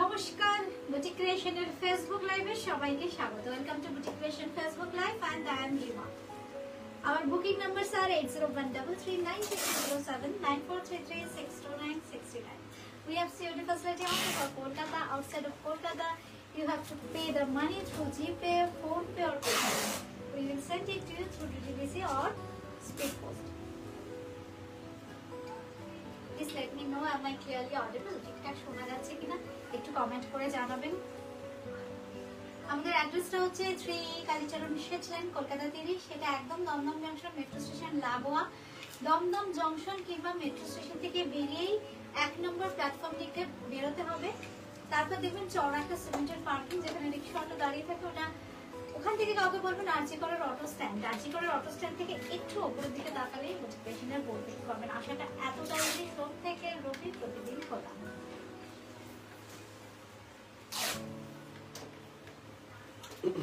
নমস্কার, boutique ক্রিয়েশনের Facebook লাইভে সবাইকে স্বাগত। Welcome to boutique creation Facebook live and I am Rima. Our booking numbers are 8013396943362969. We have COD facility only for Kolkata. Outside of Kolkata, you have to pay the money through GPay, PhonePe or PayPal. We will send it to you through DTDC or Speed Post. Please let me know, am I clearly audible? ঠিকঠাক শোনা যাচ্ছে কিনা একটু comment করে জানাবেন। আমাদের অ্যাড্রেসটা হচ্ছে 3 কালীচরণ রিসার্চ লাইন, কলকাতা 30। সেটা একদম দমদম জংশন মেট্রো স্টেশন লাগোয়া। দমদম জংশন কিংবা মেট্রো স্টেশন থেকে বেরিয়েই 1 নম্বর প্ল্যাটফর্ম দিকে বেরোতে হবে। তারপর দেখবেন চওড়া একটা সিমেন্টের পার্কিং, যেখানে রিক্সা অটো দাঁড়িয়ে থাকে, ওখান থেকে কাউকে বলবেন আরজিকরের অটো স্ট্যান্ড। আরজিকরের অটো স্ট্যান্ড থেকে একটু উপরের দিকে তাকালেই মোটিভেশনের বোর্ড দেখতে পাবেন। আশাটা এতটাই যে সোম থেকে রবি প্রতিদিন খোলা।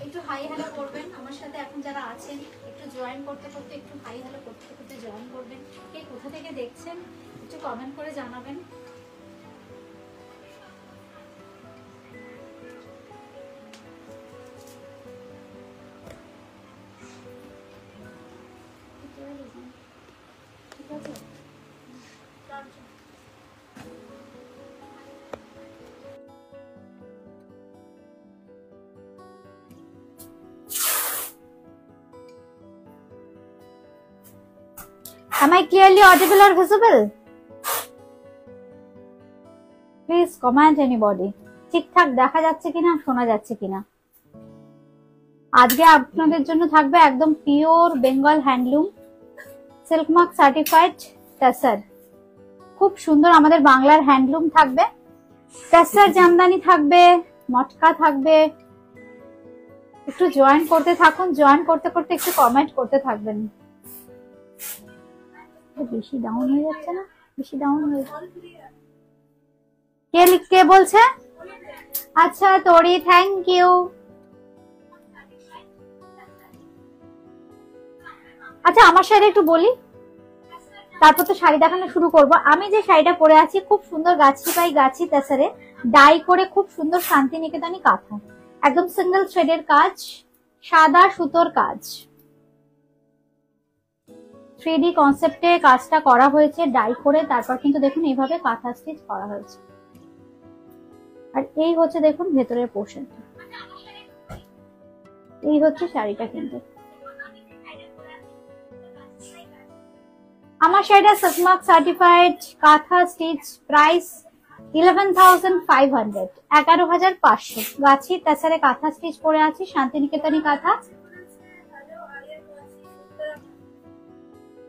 একটু হাই হ্যালো করবেন আমার সাথে। এখন যারা আছেন একটু জয়েন করতে করতে, একটু হাই হ্যালো করতে করতে জয়েন করবেন। কে কোথা থেকে দেখছেন একটু কমেন্ট করে জানাবেন। ঠিক আছে, am I clearly audible or visible? Please comment anybody. ঠিকঠাক দেখা যাচ্ছে কিনা, শোনা যাচ্ছে কিনা। আজকে আপনাদের জন্য থাকবে একদম pure Bengal handloom silk mark certified tussar. খুব সুন্দর আমাদের বাংলার হ্যান্ডলুম থাকবে। টাসার জামদানি থাকবে, মটকা থাকবে। একটু জয়েন করতে থাকুন, জয়েন করতে করতে একটু কমেন্ট করতে থাকবেন। বেশি ডাউন হয়ে যাচ্ছে না? বেশি ডাউন হয়ে কে বলছে? আচ্ছা তোরি, থ্যাংক ইউ। আচ্ছা আমার শাড়ি একটু বলি, তারপর তো শাড়ি দেখানো শুরু করব। আমি যে শাড়িটা পরে আছি খুব সুন্দর গাছি পাই গাছি তাসারে ডাই করে, খুব সুন্দর শান্তিনিকেতনী কাঁথা, একদম সিঙ্গেল থ্রেডের কাজ, সাদা সুতোর কাজ, 3D কনসেপ্টে কাজটা করা হয়েছে ডাই করে। তারপর কিন্তু দেখুন এইভাবে কাঁথা স্টিচ করা হয়েছে। আর এই হচ্ছে দেখুন ভেতরের পোর্শনটা, এই হচ্ছে শাড়িটা। কিন্তু আমার শাড়িটা সিল্ক মার্ক সার্টিফাইড কাঁথা স্টিচ, প্রাইস 11,500, 11,500। গাছি তাছাড়া কাঁথা স্টিচ পরে আছি, শান্তিনিকেতনী কাঁথা।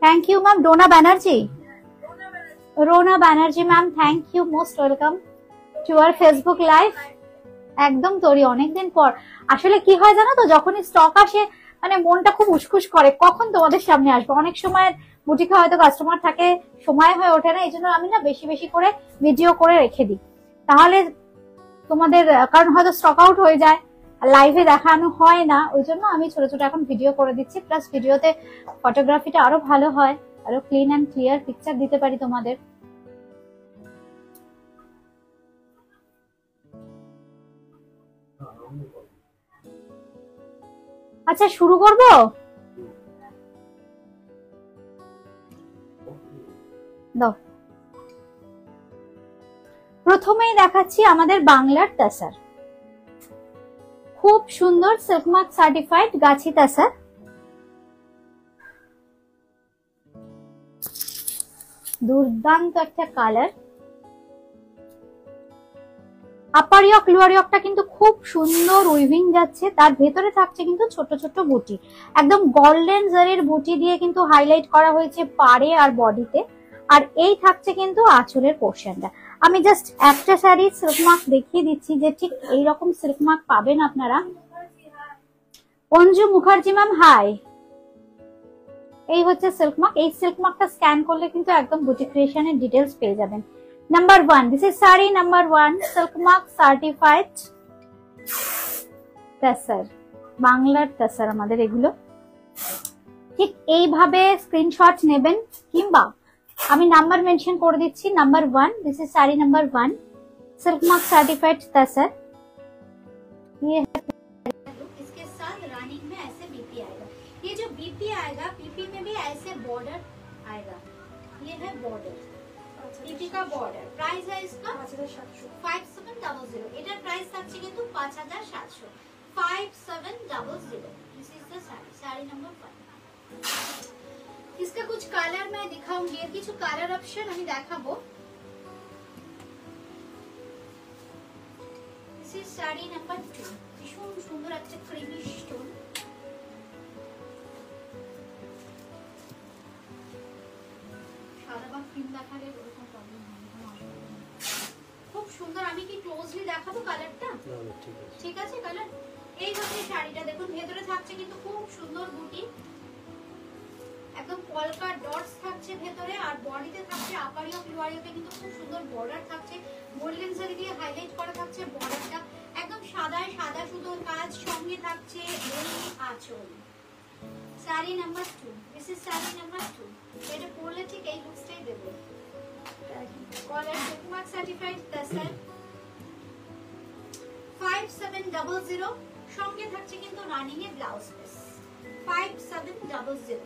Thank you ma'am. Rona Banerjee, Rona Banerjee ma'am, thank you, most welcome to our Facebook live. একদম তোরি, অনেকদিন পর। আসলে কি হয় জানো তো, যখনই স্টক আসে মানে মনটা খুব উসখুস করে, কখন তোমাদের সামনে আসবো। অনেক সময় বুটিকে হয়তো কাস্টমার থাকে, সময় হয়ে ওঠে না, এই জন্য আমি না বেশি বেশি করে ভিডিও করে রেখে দিই। তাহলে তোমাদের, কারণ হয়তো স্টক আউট হয়ে যায়, লাইভে দেখানো হয় না, ওই জন্য আমি ছোট ছোট এখন ভিডিও করে দিচ্ছি। প্লাস ভিডিওতে ফটোগ্রাফিটা আরো ভালো হয়, আরো ক্লিন অ্যান্ড ক্লিয়ার পিকচার দিতে পারি তোমাদের। আচ্ছা শুরু করব। প্রথমেই দেখাচ্ছি আমাদের বাংলার তাসার, খুব সুন্দর সিল্ক মার্ক সার্টিফাইড গাছি তাসার। দুর্দান্ত একটা কালার। আপার ইয়ক লোয়ার ইয়কটা কিন্তু খুব সুন্দর উইভিং যাচ্ছে, তার ভেতরে থাকছে কিন্তু ছোট ছোট বুটি, একদম গোল্ডেন জারির বুটি দিয়ে কিন্তু হাইলাইট করা হয়েছে পাড়ে আর বডিতে। আর এই থাকছে কিন্তু আঁচলের পোর্শনটা। আমি জাস্ট একটা শাড়ি সিল্ক মার্ক দেখিয়ে দিচ্ছি যে ঠিক এইরকম সিল্ক মার্ক পাবেন আপনারা। Anju Mukherjee ma'am hi. এই হচ্ছে সিল্ক মার্ক। এই সিল্ক মার্কটা স্ক্যান করলে কিন্তু একদম বুটিক ক্রিয়েশনের ডিটেলস পেয়ে যাবেন। Number 1, this is sari number 1, silk mark certified tussar, বাংলার তাসার আমাদের এগুলো। ঠিক এইভাবে স্ক্রিনশট নেবেন, কিংবা আমি নাম্বার মেনশন করে দিচ্ছি। Number 1, this is sari number 1, silk mark certified tussar. ये इसके साथ रनिंग में ऐसे बीपी आएगा। ये जो बीपी आएगा, बीपी में भी ऐसे बॉर्डर आएगा। ये है बॉर्डर, बीपी का बॉर्डर। प्राइस है इसका 5700। এটার প্রাইস থাকছে কিন্তু 5700। 5700। This is the sari, sari number 5। इसका कुछ কালার मैं दिखाऊंगी, কিছু কালার অপশন আমি দেখাবো। This is sari number 2। ভীষণ সুন্দর একটা ক্রিমি স্টোন। সাদা বা ক্রিম দেখালে এরকম প্রবলেম হয় না। খুব সুন্দর। আমি কি ক্লোজলি দেখাবো কালারটা? ঠিক আছে। কালার এই হচ্ছে শাড়িটা। দেখুন ভেতরে থাকছে কিন্তু খুব সুন্দর বুটি, একদম পলকা ডটস থাকছে ভেতরে, আর বডিতে থাকছে আপারিও ফ্লোয়ারিওতে কিন্তু খুব সুন্দর বর্ডার থাকছে। গোল্ডেন জারি দিয়ে হাইলাইট করা থাকছে বর্ডারটা, একদম সাদায় সাদা সুতোর কাজ। সঙ্গে থাকছে এই আঁচল। Sari number 2। This is sari number 2। এটা পরলে ঠিক এই লুকসটাই দেবে। কলার সিলক সার্টিফাইড তাসার। 5700। সঙ্গে থাকছে কিন্তু রানিং এ ব্লাউজ পিস। 5700।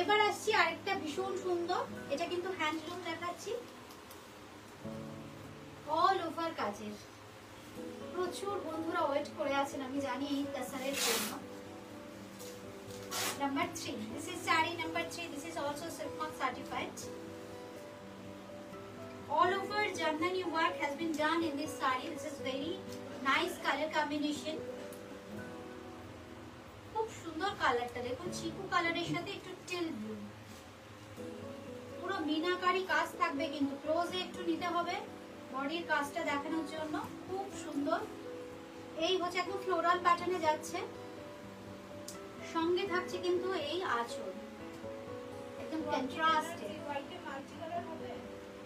এবার আসছি আরেকটা ভীষণ সুন্দর। এটা কিন্তু হ্যান্ডলুম দেখাচ্ছি, অল ওভার কাজের। প্রচুর বন্ধুরা ওয়েট করে আছেন আমি জানি এই তাসারের জন্য। Number 3। This is sari number 3। This is also silk mark certified. All over Jamdani work has been done in this saree. This is very nice color combination. খুব সুন্দর কালারটা দেখুন, চিকু কালারের সাথে একটু টিল ব্লু। পুরো মিনাকারি কাজ থাকবে কিন্তু ক্লোজে একটু নিতে হবে বডির কাজটা দেখানোর জন্য। খুব সুন্দর। এই হচ্ছে একদম ফ্লোরাল প্যাটার্নে যাচ্ছে। সঙ্গে থাকছে কিন্তু এই আঁচল, একদম কন্ট্রাস্টে।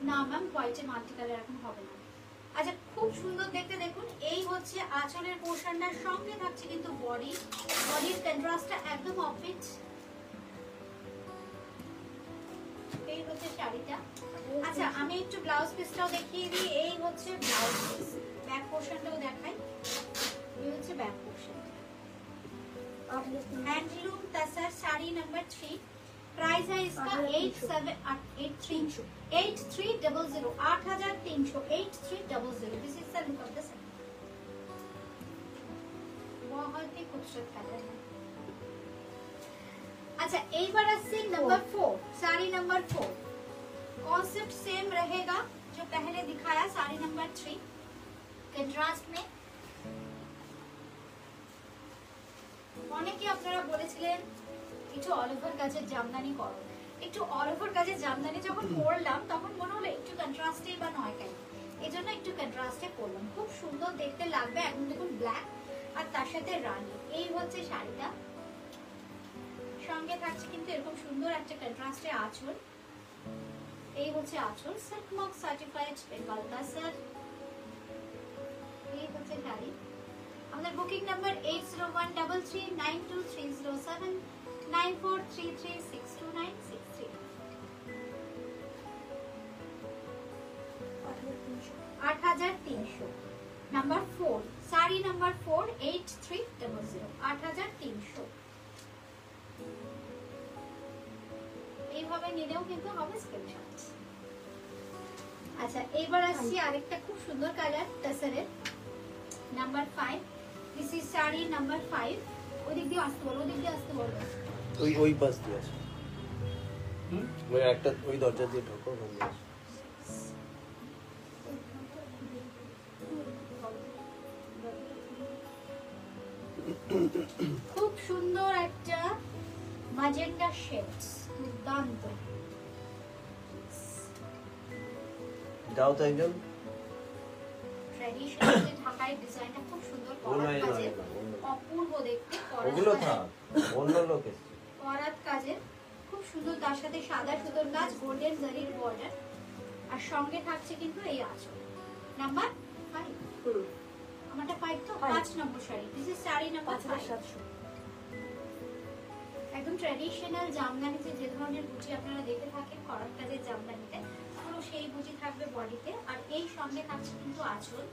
না ম্যাম, হোয়াইটে মাল্টি কালার এখন হবে না। আচ্ছা, খুব সুন্দর দেখতে। দেখুন এই হচ্ছে আঁচলের পোর্শনটার সঙ্গে থাকছে কিন্তু বডির কন্ট্রাস্টটা একদম অফিট। এই হচ্ছে শাড়িটা। আচ্ছা, আমি একটু ব্লাউজ পিসটাও দেখিয়ে দিই। এই হচ্ছে ব্লাউজ পিস, ব্যাক পোর্শনটাও দেখাই। এই হচ্ছে ব্যাক পোর্শন। हैंडलूम तसर साड़ी नंबर 3। प्राइस है इसका 8300। 8300। This is the look of the sari. बहुत ही खूबसूरत कलर है। अच्छा, एक बार अस्सी number 4। Sari number 4 concept same रहेगा जो पहले दिखाया। साड़ी नंबर 3 कंट्रास्ट में। অনেকে আপনারা বলেছিলেন একটু অল ওভার কাজের জামদানি করো। একটু অল ওভার কাজের জামদানি যখন পরলাম তখন মনে হলো একটু কন্ট্রাস্টে বা নয় কেন, এজন্য একটু কন্ট্রাস্টে করলাম। খুব সুন্দর দেখতে লাগবে। এখন দেখুন ব্ল্যাক আর তার সাথে রানী। এই হচ্ছে শাড়িটা। সঙ্গে থাকছে কিন্তু এরকম সুন্দর একটা কন্ট্রাস্টে আঁচল। এই হচ্ছে আঁচল। Silk mark certified Bengal তাসার। এই হচ্ছে শাড়ি। আমাদের booking number 8013030794336296 8300। Number 4 sari number 4 8300 8300। এইভাবে নিলেও কিন্তু হবে স্ক্রিনশট। আচ্ছা, এবার আসছি আরেকটা খুব সুন্দর কালার তাসারের number 5। This is sari number 5। ওদিক দিয়ে আসতে বলো, ওদিক দিয়ে আসতে বলো। ওই পাশ দিয়ে আসো। ওই একটা ওই দরজা দিয়ে ঢোকো। খুব সুন্দর একটা ম্যাজেন্টা শেডস, দুর্দান্ত। যাও তো একজন। ট্র্যাডিশনাল যে ঢাকাই ডিজাইনটা খুব সুন্দর করাত কাজে, অপূর্ব দেখতে। ওগুলো থাক, অন্য লোক এসেছে। করাত কাজে খুব সুন্দর, তার সাথে সাদা সুতোর কাজ, গোল্ডেন জারির বর্ডার, আর সঙ্গে থাকছে কিন্তু এই আঁচল। নাম্বার 5। আমারটা 5 তো 5 number sari. This is sari number 5700। একদম ট্র্যাডিশনাল জামদানিতে যে ধরনের বুটি আপনারা দেখে থাকেন করাত কাজের জামদানিতে, পুরো সেই বুঝি থাকবে বডিতে, আর এই সঙ্গে থাকছে কিন্তু আঁচল,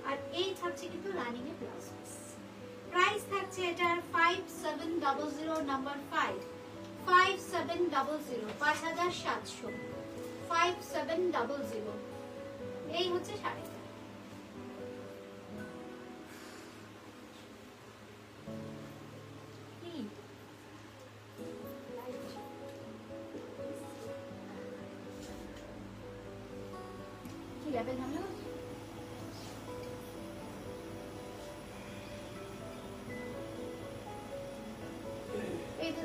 আর এই থাকছে কিন্তু রানিং এ ব্লাউজ পিস। প্রাইস থাকছে এটার 5700 নাম্বার 5, 5700, 5700, 5700। এই হচ্ছে শাড়িটা। কি লেভেল নামলো? এই যে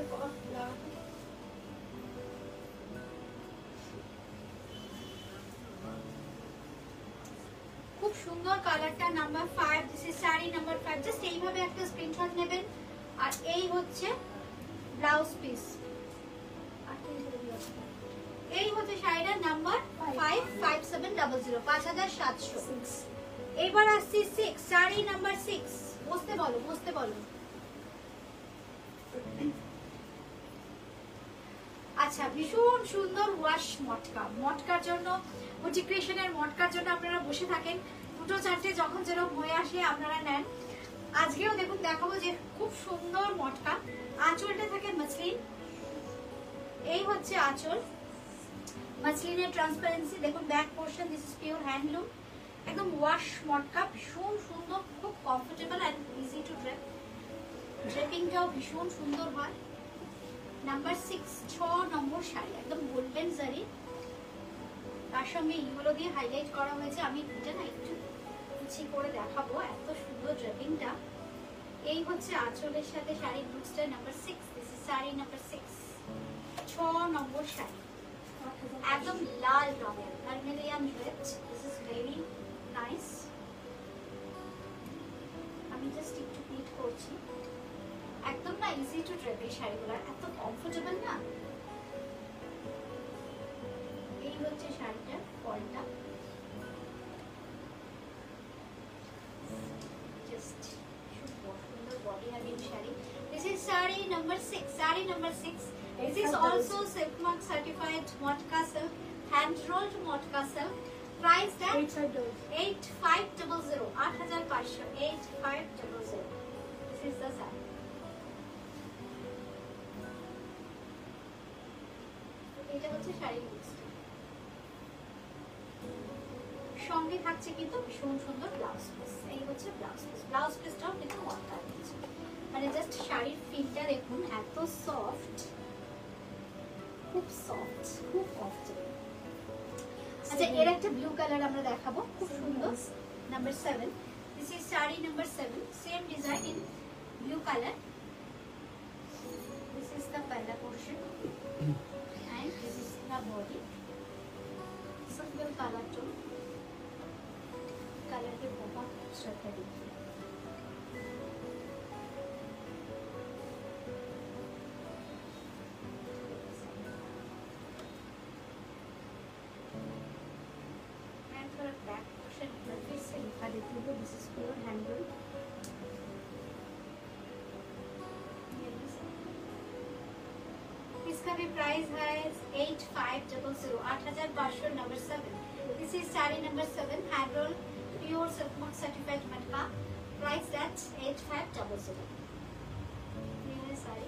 খুব সুন্দর কালারটা, number 5, this is sari number 5। Just এইভাবে একটা স্ক্রিনশট নেবেন। আর এই হচ্ছে ব্লাউজ পিস, এই হচ্ছে শাড়িটার নাম্বার 5, 5700, 5700। এবার আসছি 6, শাড়ি নাম্বার 6। বসতে বলো, বসতে বলো। আচ্ছা, ভীষণ সুন্দর ওয়াশ মটকা, মটকার জন্য, বুটিক ক্রিয়েশনের মটকার জন্য আপনারা বসে থাকেন, দুটো চারটে যখন যেরকম হয়ে আসে আপনারা নেন। আজকেও দেখুন দেখাবো যে খুব সুন্দর মটকা। আঁচলটা থাকে মসলিন, এই হচ্ছে আঁচল, মসলিনের ট্রান্সপারেন্সি। দেখুন back portion, this is pure handloom, একদম ওয়াশ মটকা, ভীষণ সুন্দর, খুব comfortable and easy to drape. ড্রেপিংটাও ভীষণ সুন্দর হয়। নাম্বার 6, 6 নম্বর শাড়ি, একদম গোল্ডেন জারি, তার সঙ্গে ইয়েলো দিয়ে হাইলাইট করা হয়েছে। আমি এটা না একটু কুচি করে দেখাবো, এত সুন্দর ড্রেপিংটা। এই হচ্ছে আঁচলের সাথে শাড়ি বুকসটা number 6, this is sari number 6, 6 number sari, একদম লাল রঙের vermilion red. This is very nice. আমি জাস্ট একটু প্লিট করছি, একদম না ইজি টু ড্রেপ। এই শাড়িগুলো এত কমফোর্টেবল না। এই হচ্ছে শাড়িটার ফলটা, জাস্ট সুন্দর body having sari. This is sari number 6, sari number 6। This is also silk mark certified motka silk, hand rolled motka silk. Price that 8500, 8500, 8500. This is the saree. এটা হচ্ছে শাড়ি বুকসটা, সঙ্গে থাকছে কিন্তু ভীষণ সুন্দর ব্লাউজ পিস। এই হচ্ছে ব্লাউজ পিস, ব্লাউজ পিসটাও কিন্তু মটকা দিয়েছে, মানে জাস্ট শাড়ির ফিলটা দেখুন, এত সফট, খুব সফট, খুব কমফোর্টেবল। আচ্ছা, এর একটা ব্লু কালার আমরা দেখাবো, খুব সুন্দর, number 7। This is sari number 7, same design in blue colour. This is the পাল্লা portion and this is the body, single color tone, color के बहुत श्रद्धा देखिए। मैं थोड़ा बैक पोर्शन फिर से दिखा देती हूँ। दिस इज प्योर हैंडलूम, इसका भी प्राइस है 8500, 8500, number 7। This is sari number 7, hand roll, pure silk mark certified matka. Price that 8500। ये साड़ी,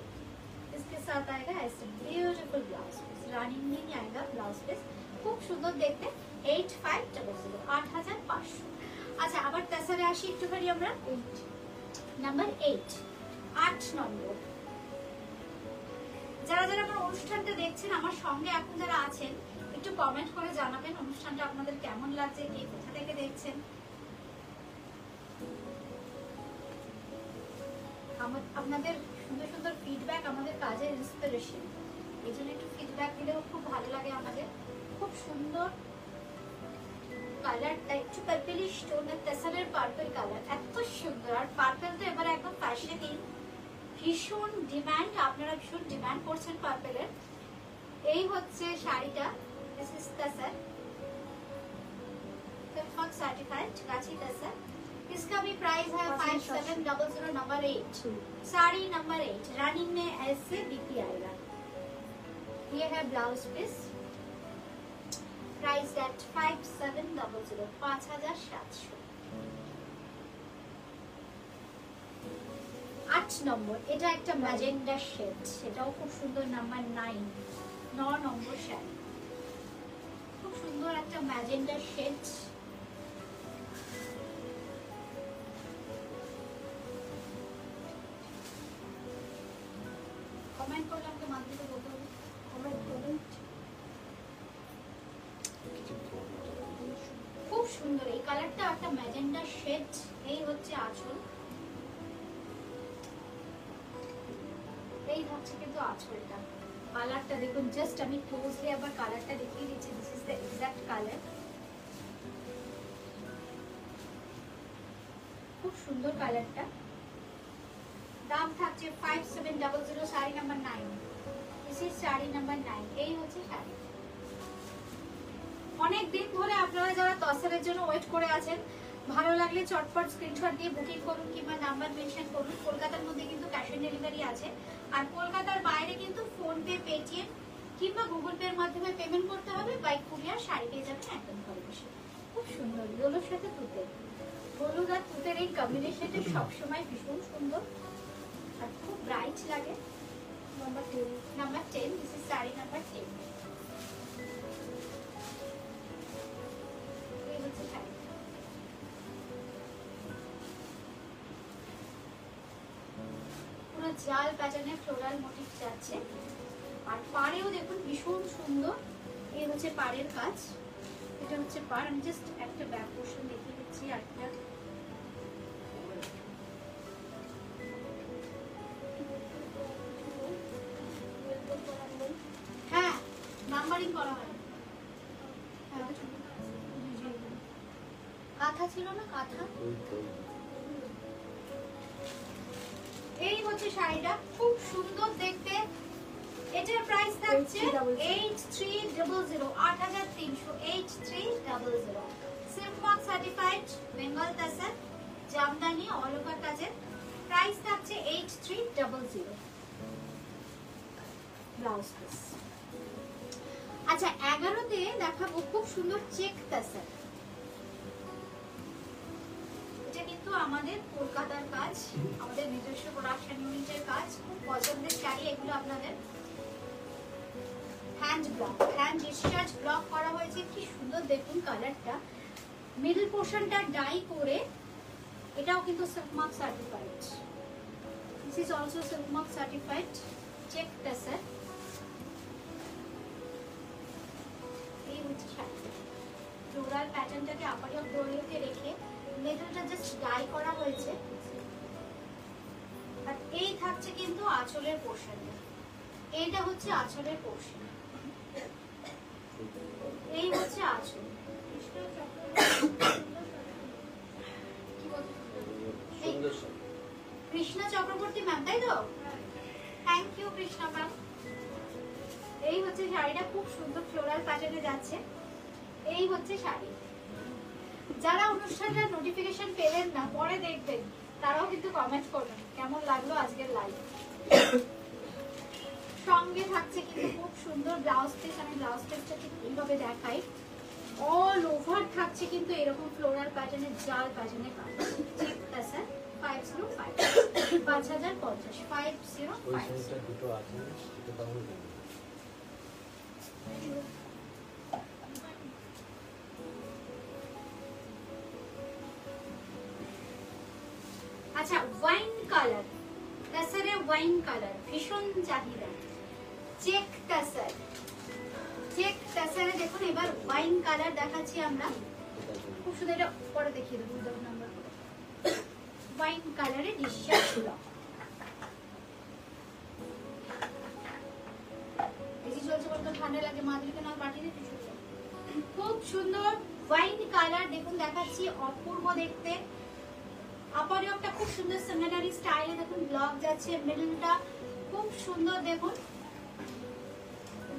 इसके साथ आएगा ऐसे ब्यूटीफुल ब्लाउज पीस, रानी में आएगा ब्लाउज पीस, खूब सुंदर देखते। 8500, 8500। अच्छा, আবার তাছাড়া আসি একটুখানি আমরা নাম্বার 8, 8 নম্বর। যারা যারা আমার অনুষ্ঠানটা দেখছেন, আমার সঙ্গে এখন যারা আছেন, একটু কমেন্ট করে জানাবেন অনুষ্ঠানটা আপনাদের কেমন লাগছে, কে কোথা থেকে দেখছেন। আপনাদের সুন্দর সুন্দর ফিডব্যাক আমাদের কাজের ইন্সপিরেশন, এই জন্য একটু ফিডব্যাক দিলেও খুব ভালো লাগে আমাদের। খুব সুন্দর কালারটা, একটু পার্পলিশ টোনের, তেসালের পার্পল কালার, এত সুন্দর। আর পার্পল তো এবার একদম ফ্যাশনে, ভীষণ ডিমান্ড, আপনারা ভীষণ ডিমান্ড করছেন পার্পেলের। এই হচ্ছে শাড়িটা, দিস ইজ তাসার, सिल्क सर्टिफाइड काची तसर। इसका भी प्राइस है 5700, नंबर 8, साड़ी नंबर 8, रनिंग में ऐसे बीपी आएगा। ये है ब्लाउज पीस, प्राइस एट 5700, 5700। 8 নম্বর, এটা একটা ম্যাজেন্ডা শেড, সেটাও খুব সুন্দর, নাম্বার 9, 9 নম্বর শাড়ি, খুব সুন্দর একটা ম্যাজেন্ডা শেড। কমেন্ট করলে আমাকে মাধ্যমে বলতে হবে, কমেন্ট করবেন। খুব সুন্দর এই কালারটা, একটা ম্যাজেন্ডা শেড। এই হচ্ছে আঁচল, এই হচ্ছে কিন্তু আঁচলটা। কালারটা দেখুন, জাস্ট আমি ক্লোজলি আবার কালারটা দেখিয়ে দিচ্ছি। This is the exact colour, খুব সুন্দর কালারটা। দাম থাকছে 5700, sari number 9। This is sari number 9। এই হচ্ছে শাড়ি। অনেক দিন ধরে আপনারা যারা তসরের জন্য ওয়েট করে আছেন, ভালো লাগলে চটপট স্ক্রিনশট দিয়ে বুকিং করুন কিংবা নাম্বার মেনশন করুন। কলকাতার মধ্যে কিন্তু ক্যাশ অন ডেলিভারি আছে, আর কলকাতার বাইরে কিন্তু ফোন পে, পেটিএম কিংবা গুগল পে এর মাধ্যমে পেমেন্ট করতে হবে। বাই কুরিয়ার শাড়ি পেয়ে যাবেন একদম ঘরে বসে। খুব সুন্দর ইয়েলোর সাথে তুতে, হলুদ আর তুতের এই কম্বিনেশনটা সবসময় ভীষণ সুন্দর আর খুব ব্রাইট লাগে। Number 10, this is sari number 10। এই হচ্ছে শাড়ি। পুরো জাল প্যাটার্নের ফ্লোরাল মোটিভ যাচ্ছে, আর পাড়েও দেখুন ভীষণ সুন্দর। এই হচ্ছে পাড়ের কাজ, এটা হচ্ছে পাড়। আমি জাস্ট একটা ব্যাক পোর্শন দেখিয়ে দিচ্ছি। একটা হ্যাঁ, নাম্বারিং করা হয়। কাঁথা ছিল না, কাঁথা। এই হচ্ছে শাড়িটা, খুব সুন্দর দেখতে। এটার প্রাইস থাকছে 8300, 8300, 8300। Silk mark certified, Bengal তাসার, Jamdani, all over কাজের। প্রাইস থাকছে 8300। Blouse piece. আচ্ছা, 11তে দেখাবো খুব সুন্দর চেক তাসার। এটা কিন্তু আমাদের কলকাতার কাজ, আমাদের নিজস্ব প্রোডাকশন ইউনিটের কাজ। খুব পছন্দের শাড়ি এগুলো আপনাদের। Hand block, hand discharge block করা হয়েছে। কি সুন্দর দেখুন কালারটা। মিডল পোর্শনটা ডাই করে, এটাও কিন্তু silk mark certified. This is also silk mark certified check tussar. এই হচ্ছে শাড়ি। ফ্লোরাল প্যাটার্নটাকে আপারিয়া ফ্লোরিওতে রেখে মিডলটা জাস্ট ডাই করা হয়েছে। আর এই থাকছে কিন্তু আঁচলের পোর্শনটা। এইটা হচ্ছে আঁচলের পোর্শন। এই হচ্ছে আঁচল। কৃষ্ণা চক্রবর্তী ম্যাম, তাই তো? Thank you Krishna ma'am. এই হচ্ছে শাড়িটা, খুব সুন্দর ফ্লোরাল প্যাটার্নে যাচ্ছে। এই হচ্ছে শাড়ি। যারা অনুষ্ঠানটার নোটিফিকেশন পেলেন না, পরে দেখবেন, তারাও কিন্তু কমেন্ট করবেন কেমন লাগলো আজকের লাইভ। সঙ্গে থাকছে কিন্তু খুব সুন্দর ব্লাউজ পিস। আমি ব্লাউজ পিসটা ঠিক এইভাবে দেখাই। অল ওভার থাকছে কিন্তু এরকম ফ্লোরাল প্যাটার্নের জাল প্যাটার্নের কাজ। ঠিক আছে, 505, 5050, 505। দুটো আছে, এটা তাহলে আচ্ছা, ওয়াইন কালার, টাসারে ওয়াইন কালার ভীষণ চাহিদা। চেক টাসার, চেক টাসারে দেখুন এবার ওয়াইন কালার দেখাচ্ছি আমরা। খুব সুন্দর, এটা পরে দেখিয়ে দেবো 2 নাম্বার করে। ওয়াইন কালারে ডিসচার্জ ব্লক। বেশি চলছে বলতো ঠান্ডা লাগে, মাদুরিকে না পাঠিয়ে দিতে। খুব সুন্দর ওয়াইন কালার দেখুন দেখাচ্ছি, অপূর্ব দেখতে। আপার ইয়কটা খুব সুন্দর সেমিনারি স্টাইলে দেখুন ব্লক যাচ্ছে। মিডলটা খুব সুন্দর দেখুন।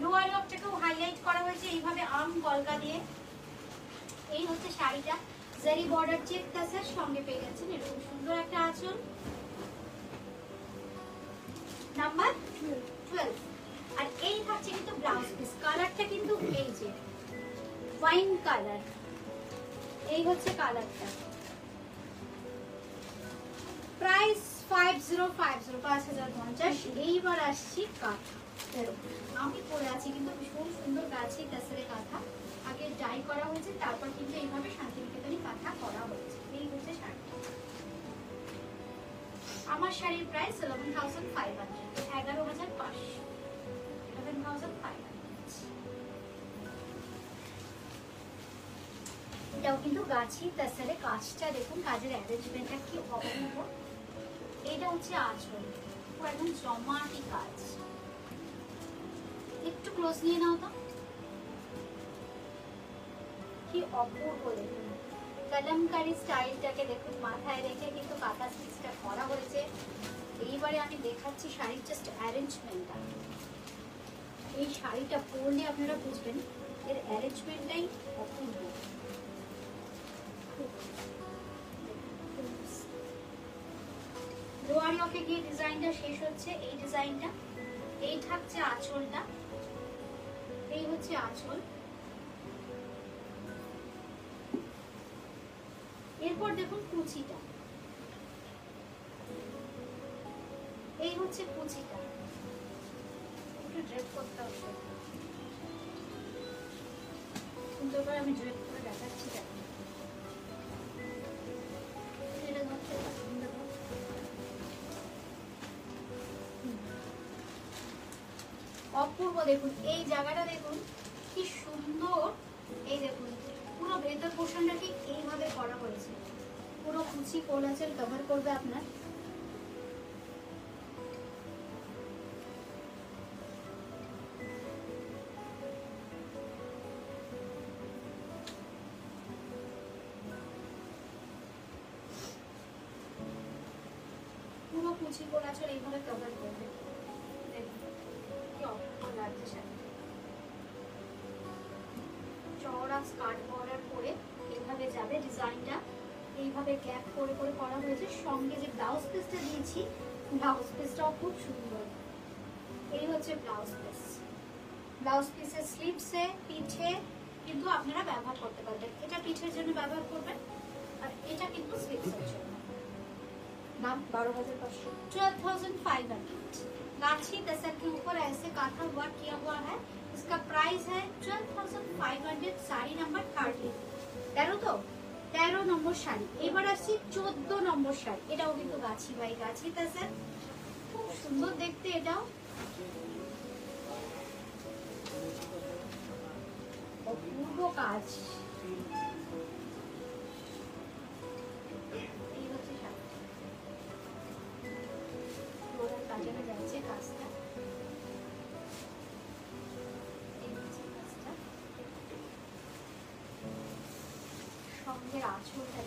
লোয়ার ইয়কটাকেও হাইলাইট করা হয়েছে এইভাবে আম কলকা দিয়ে। এই হচ্ছে শাড়িটা। জারি বর্ডার চেক টাসের সঙ্গে পেয়ে যাচ্ছেন এরকম সুন্দর একটা আঁচল। নাম্বার 12। আর এই থাকছে কিন্তু ব্লাউজ। যে ওয়াইন কালার, এই হচ্ছে কালারটা। প্রাইস 5050, 5050। এইবার আসছি কাঁথা। আমি পরে আছি কিন্তু ভীষণ সুন্দর গাছে তাছাড়া কাঁথা, আগে ডাই করা হয়েছে, তারপর কিন্তু এইভাবে শান্তিনিকেতনী কাঁথা করা হয়েছে। এই হচ্ছে শাড়িটা। আমার শাড়ির প্রাইস 11,500, 11,500, 11,500। এটাও কিন্তু গাছি তাছাড়া কাজটা দেখুন, কাজের অ্যারেঞ্জমেন্টটা কি অপূর্ব। এটা হচ্ছে আঁচল, একদম জমাটি কাজ। একটু ক্লোজ নিয়ে নাও তো, কি অপূর্ব দেখুন। কলমকারী স্টাইলটাকে দেখুন মাথায় রেখে কিন্তু কাঁথা স্টিচটা করা হয়েছে। এইবারে আমি দেখাচ্ছি শাড়ির জাস্ট অ্যারেঞ্জমেন্টটা। এই শাড়িটা পরলে আপনারা বুঝবেন এর অ্যারেঞ্জমেন্টটাই অপূর্ব। লোয়ার লকে গিয়ে ডিজাইনটা শেষ হচ্ছে, এই ডিজাইনটা। এই থাকছে আঁচলটা, এই হচ্ছে আঁচল। এরপর দেখুন কুচিটা, এই হচ্ছে কুচিটা। একটু ড্রেপ করতে হবে, সুন্দর করে আমি ড্রেপ করে দেখাচ্ছি। অপূর্ব দেখুন, এই জায়গাটা দেখুন কি সুন্দর। এই দেখুন পুরো ভেতর পোর্শনটা ঠিক এইভাবে করা হয়েছে। পুরো কুচি কোলাচের কভার করবে আপনার। পুরো কুচি কোলাচের এইভাবে কভার করবে। চওড়া স্কার্ট বর্ডার করে এইভাবে যাবে ডিজাইনটা, এইভাবে গ্যাপ করে করে করা হয়েছে। সঙ্গে যে ব্লাউজ পিসটা দিয়েছি, ব্লাউজ পিসটাও খুব সুন্দর। এই হচ্ছে ব্লাউজ পিস। ব্লাউজ পিসের স্লিভসে পিঠে কিন্তু আপনারা ব্যবহার করতে পারবেন। এটা পিঠের জন্য ব্যবহার করবেন, আর এটা কিন্তু স্লিভসের জন্য। दाम 12,500, 12,500। गाछी दशक के ऊपर ऐसे काथा वर्क किया हुआ है। इसका प्राइस है 12,500। साड़ी नंबर 30, 13 तो 13 নম্বর শাড়ি। এবার আসছি 14 নম্বর শাড়ি। এটাও কিন্তু গাছি বাই গাছি দশক, খুব সুন্দর দেখতে। এটাও অপূর্ব কাজ। আঁচলটা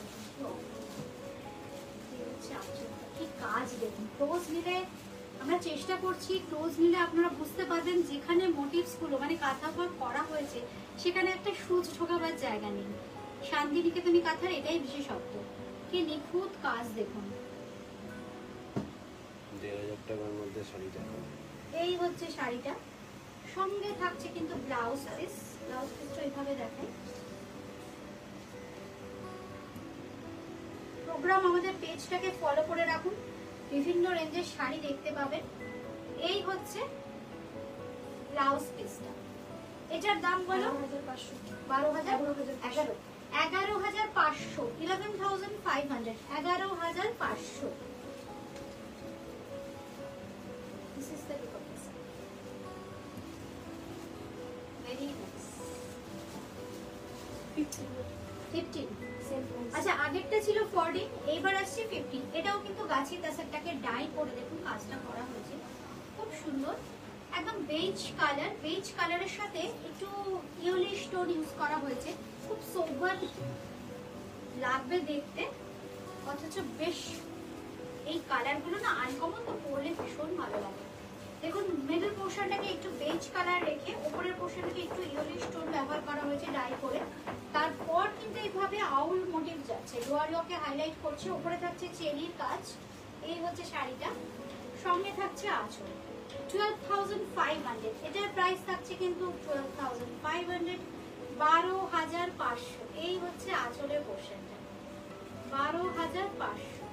কি কাজ দেখুন। ক্লোজ নিলে আমরা চেষ্টা করছি, ক্লোজ নিলে আপনারা বুঝতে পারবেন যেখানে মোটিভস গুলো মানে কাঁথা ওয়ার্ক করা হয়েছে সেখানে একটা সুচ ঢোকাবার জায়গা নেই। শান্তিনিকেতনী কাঁথার এটাই বিশেষত্ব, কি নিখুঁত কাজ দেখুন। 1,500 টাকার মধ্যে শাড়িটা। এই হচ্ছে শাড়িটা, সঙ্গে থাকছে কিন্তু ব্লাউজ পিস। ব্লাউজ পিসটা এইভাবে দেখাই। প্রোগ্রাম আমাদের পেজটাকে ফলো করে রাখুন, বিভিন্ন রেঞ্জের শাড়ি দেখতে পাবেন। এই হচ্ছে ব্লাউজ পিসটা। এটার দাম বলো 11,500, 11,500। This is the look of this. Very nice. 15। আচ্ছা, আগেরটা ছিল 14, এইবার আসছে 15। এটাও কিন্তু গাছি তাসারটাকে ডাই করে দেখুন কাজটা করা হয়েছে, খুব সুন্দর। একদম বেজ কালার, বেজ কালারের সাথে একটু ইয়েলো স্টোন ইউজ করা হয়েছে। খুব সোবার লাগবে দেখতে, অথচ বেশ এই কালারগুলো না আনকমন, তো পরলে ভীষণ ভালো লাগে। দেখুন মিডল পোর্শনটাকে একটু বেজ কালার রেখে উপরের পোর্শনটাকে একটু ইয়েলো স্টোন ব্যবহার করা হয়েছে ডাই করে। তারপর কিন্তু এইভাবে আউল মোটিভ যাচ্ছে, লোয়ার লকে হাইলাইট করছে, উপরে থাকছে চেরির কাজ। এই হচ্ছে শাড়িটা, সঙ্গে থাকছে আঁচল। 12,500, এটার প্রাইস থাকছে কিন্তু 12,500, 12,500। এই হচ্ছে আঁচলের পোর্শনটা, 12,500।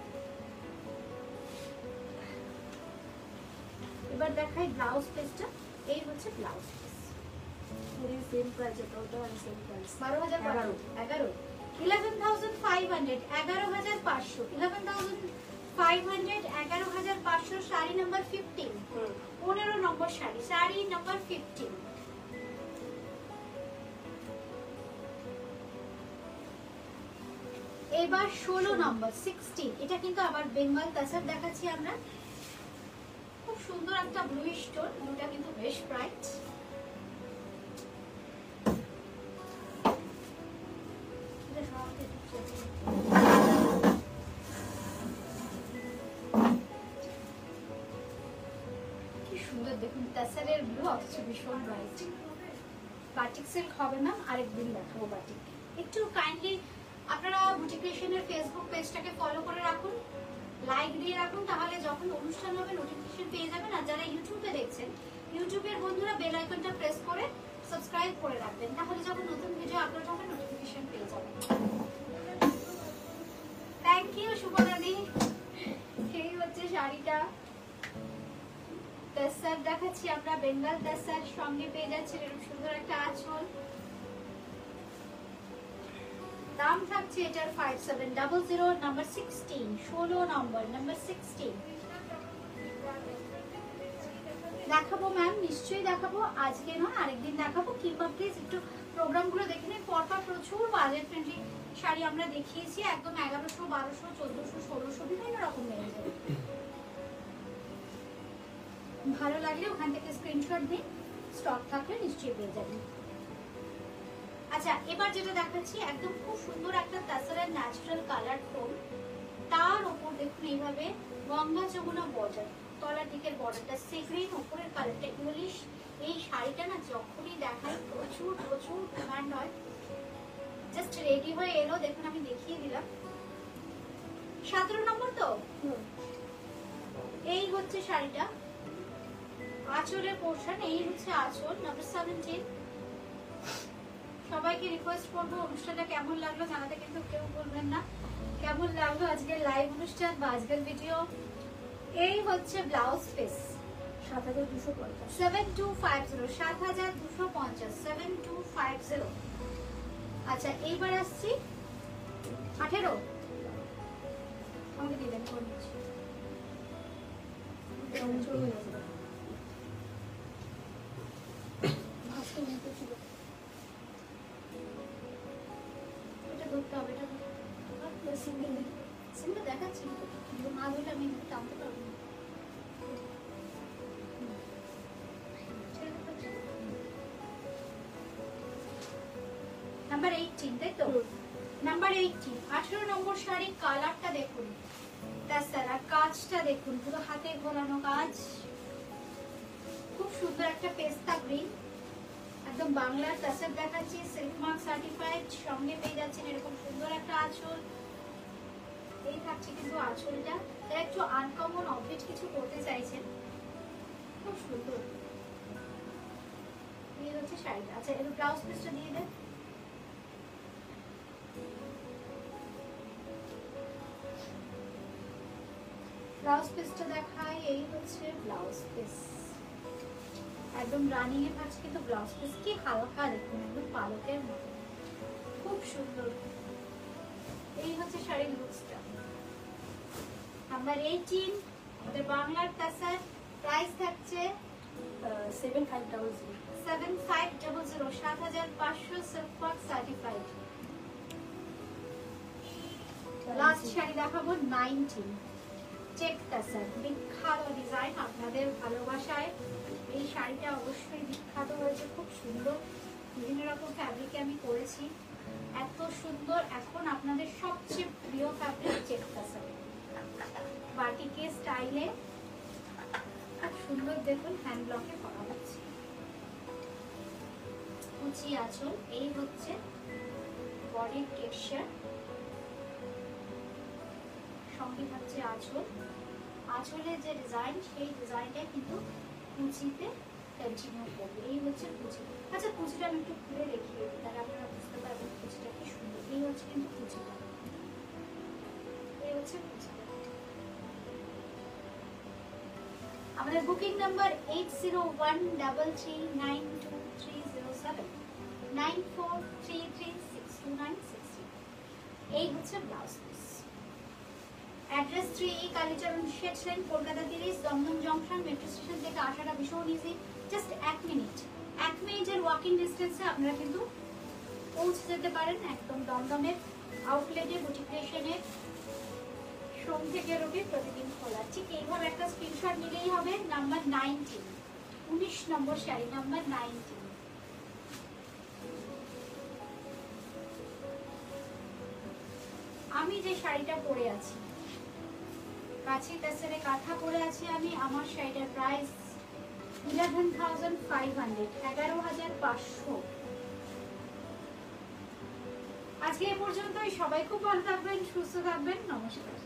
এবার দেখাই ব্লাউজ পিসটা। এই হচ্ছে ব্লাউজ পিস, সেম প্রাইস, ওটাও সেম প্রাইস। 11,500, 11,500, 11,500, শাড়ি নাম্বার 15, 15 নম্বর শাড়ি, শাড়ি নাম্বার 15। এবার 16 নম্বর 16, এটা কিন্তু আবার বেঙ্গল তাসার দেখাচ্ছি আমরা। খুব সুন্দর একটা ব্লুইশ টোন, ব্লুটা কিন্তু বেশ ব্রাইট। কি সুন্দর দেখুন, তাসারের ব্লু অথচ ভীষণ ব্রাইট। বাটিক সিল্ক হবে না, আরেকদিন দেখাবো বাটিক। একটু কাইন্ডলি আপনারা বুটিকেশনের ফেসবুক পেজটাকে ফলো করে রাখুন, লাইক দিয়ে রাখুন, তাহলে যখন অনুষ্ঠান হবে নোটিফিকেশন পেয়ে যাবেন। আর যারা ইউটিউবে দেখছেন, ইউটিউবের বন্ধুরা বেল আইকনটা প্রেস করে সাবস্ক্রাইব করে রাখবেন, তাহলে যখন নতুন ভিডিও আপলোড হবে নোটিফিকেশন পেয়ে যাবেন। থ্যাংক ইউ শুভদাদি। এই হচ্ছে শাড়িটা, তাসার দেখাচ্ছি আমরা, বেঙ্গল তাসার সঙ্গে পেয়ে যাচ্ছেন এরকম সুন্দর একটা আঁচল। দাম থাকছে এটার 5700, নাম্বার 16, 16 নম্বর, নাম্বার 16 দেখাবো ম্যাম, নিশ্চয়ই দেখাবো, আজকে নয় আরেকদিন দেখাবো। কিংবা প্লিজ একটু প্রোগ্রামগুলো দেখে নিন, পরপর প্রচুর বাজেট ফ্রেন্ডলি শাড়ি আমরা দেখিয়েছি, একদম 1100, 1200, 1400, 1600 বিভিন্ন রকম মেয়ে যাবে। ভালো লাগলে ওখান থেকে স্ক্রিনশট দিন, স্টক থাকলে নিশ্চয়ই পেয়ে যাবেন। আচ্ছা, এবার যেটা দেখাচ্ছি একদম খুব সুন্দর একটা তাসারের ন্যাচারাল কালার টোন, তার উপর দেখুন এইভাবে গঙ্গা যমুনা বর্ডার, তলার দিকের বর্ডারটা সি গ্রিন, উপরের কালারটা ইউলিশ। এই শাড়িটা না যখনই দেখাই প্রচুর প্রচুর ডিমান্ড হয়। জাস্ট রেডি হয়ে এলো, দেখুন আমি দেখিয়ে দিলাম। 17 নম্বর তো, এই হচ্ছে শাড়িটা, আঁচলের পোর্শন, এই হচ্ছে আঁচল, নাম্বার 17। সবাইকে রিকোয়েস্ট করবো অনুষ্ঠানটা কেমন লাগলো জানাতে কিন্তু কেউ বলবেন না। কেমন লাগলো আজকের লাইভ অনুষ্ঠান বা আজকের ভিডিও। এই হচ্ছে ব্লাউজ পিস, 7250, 7250, 7250, 7250। আচ্ছা, এইবার আসছি 18, আমাকে দিলেন কোন এটা ধরতে হবে, এটা সিম্পল দেখাচ্ছি না, ধরলে আমি টানতে পারবো না। নাম্বার 18, তাই তো? নাম্বার 18, 18 নম্বর শাড়ি, কালারটা দেখুন, তাছাড়া কাজটা দেখুন, পুরো হাতে ঘোরানো কাজ, খুব সুন্দর একটা পেস্তা গ্রিন, একদম বাংলার তাসার দেখাচ্ছি, সিল্ক মার্ক সার্টিফাইড, সঙ্গে পেয়ে যাচ্ছেন এরকম সুন্দর একটা আঁচল। এই থাকছে কিন্তু আঁচলটা, তারা একটু আনকমন অবজেক্ট কিছু করতে চাইছেন, খুব সুন্দর। এই হচ্ছে শাড়িটা। আচ্ছা, এর ব্লাউজ পিসটা দিয়ে দেন। ব্লাউজ পিসটা দেখাই, এই হচ্ছে ব্লাউজ পিস, একদম রানিং এ থাকছে কিন্তু ব্লাউজ পিস কি হালকা, দেখুন একদম পালকের মতো, খুব সুন্দর। এই হচ্ছে শাড়ির লুকসটা। নাম্বার 18, আমাদের বাংলার তাসার, প্রাইস থাকছে 7500, 7500, 7500, silk mark certified. Last sari দেখাবো 19, চেক তাসার, বিখ্যাত ডিজাইন, আপনাদের ভালোবাসায় এই শাড়িটা অবশ্যই বিখ্যাত হয়েছে, খুব সুন্দর, বিভিন্ন রকম ফ্যাব্রিকে আমি করেছি, এত সুন্দর। এখন আপনাদের সবচেয়ে প্রিয় ফ্যাব্রিক চেক তাসার, বাটিকে স্টাইলে খুব সুন্দর, দেখুন হ্যান্ড ব্লকে করা হচ্ছে, কুচি আঁচল। এই হচ্ছে বডির টেক্সচার, সঙ্গে হচ্ছে আঁচল, আঁচলের যে ডিজাইন সেই ডিজাইনটা কিন্তু কুচিতে কন্টিনিউ করবে। এই হচ্ছে কুচি। আচ্ছা কুচিটা আমি একটু খুলে দেখিয়ে দিই, তাহলে আপনারা বুঝতে পারবেন কুচিটা কি সুন্দর। এই হচ্ছে কিন্তু কুচিটা, এই হচ্ছে কুচিটা। আমাদের বুকিং নাম্বার 8013392307 94336296। এই হচ্ছে blouse piece. Address 3 Kalicharan Seth lane, Kolkata 30, Dum Dum junction. Metro station থেকে আসাটা ভীষণ ইজি, জাস্ট 1 মিনিটের ওয়াকিং ডিস্টেন্সে আপনারা কিন্তু পৌঁছে যেতে পারেন একদম দমদমের আউটলেটে, বুটিক ক্রিয়েশনের। সোম থেকে রবি প্রতিদিন খোলা। ঠিক এইভাবে একটা স্ক্রিনশট নিলেই হবে। নাম্বার 19, 19 নম্বর শাড়ি, নাম্বার 19। আমি যে শাড়িটা পরে আছি, কাছি পেছনে কাঁথা পরে আছি আমি, আমার শাড়িটার প্রাইস 11,500, 11,500। আজকে এ পর্যন্তই। সবাই খুব ভালো থাকবেন, সুস্থ থাকবেন। নমস্কার।